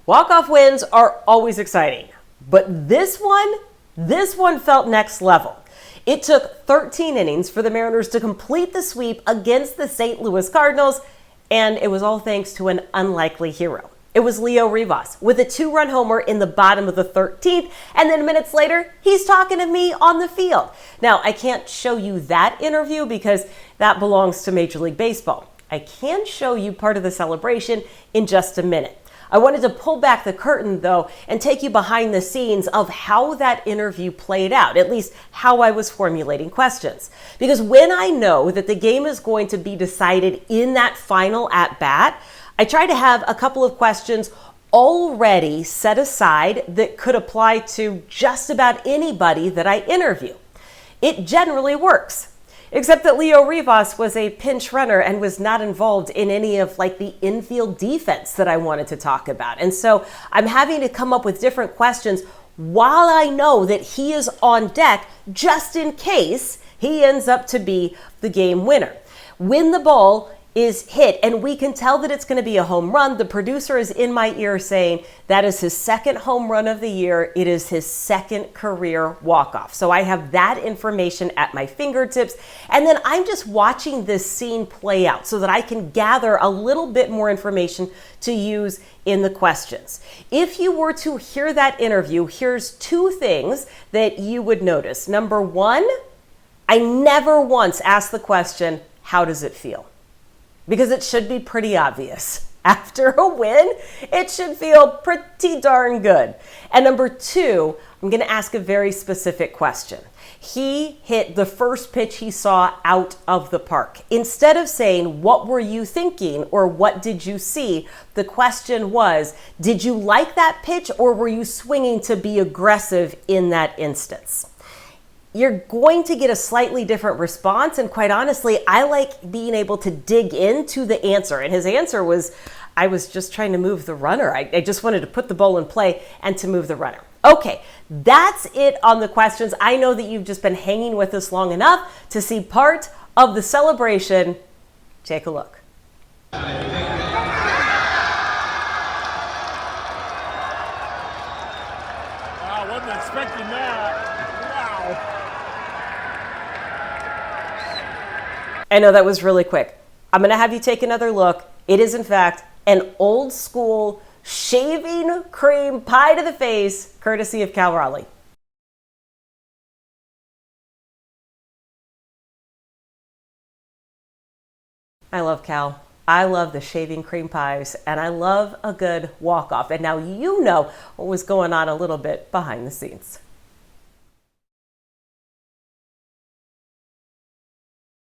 Walk-off wins are always exciting, but this one felt next level. It took 13 innings for the Mariners to complete the sweep against the St. Louis Cardinals, and it was all thanks to an unlikely hero. It was Leo Rivas with a 2-run homer in the bottom of the 13th, and then minutes later, he's talking to me on the field. Now, I can't show you that interview because that belongs to Major League Baseball. I can show you part of the celebration in just a minute. I wanted to pull back the curtain, though, and take you behind the scenes of how that interview played out, at least how I was formulating questions. Because when I know that the game is going to be decided in that final at-bat, I try to have a couple of questions already set aside that could apply to just about anybody that I interview. It generally works. Except that Leo Rivas was a pinch runner and was not involved in any of the infield defense that I wanted to talk about. And so I'm having to come up with different questions while I know that he is on deck just in case he ends up to be the game winner. When the ball is hit and we can tell that it's going to be a home run, the producer is in my ear saying that is his second home run of the year. It is his second career walk-off. So I have that information at my fingertips. And then I'm just watching this scene play out so that I can gather a little bit more information to use in the questions. If you were to hear that interview, here's two things that you would notice. Number one, I never once asked the question, how does it feel? Because it should be pretty obvious. After a win, it should feel pretty darn good. And number two, I'm going to ask a very specific question. He hit the first pitch he saw out of the park. Instead of saying, what were you thinking or what did you see? The question was, did you like that pitch or were you swinging to be aggressive in that instance? You're going to get a slightly different response. And quite honestly, I like being able to dig into the answer. And his answer was, I was just trying to move the runner. I just wanted to put the ball in play and to move the runner. Okay, that's it on the questions. I know that you've just been hanging with us long enough to see part of the celebration. Take a look. Wow, wasn't expecting that. Wow. I know that was really quick. I'm going to have you take another look. It is, in fact, an old school shaving cream pie to the face, courtesy of Cal Raleigh. I love Cal. I love the shaving cream pies, and I love a good walk-off. And now you know what was going on a little bit behind the scenes.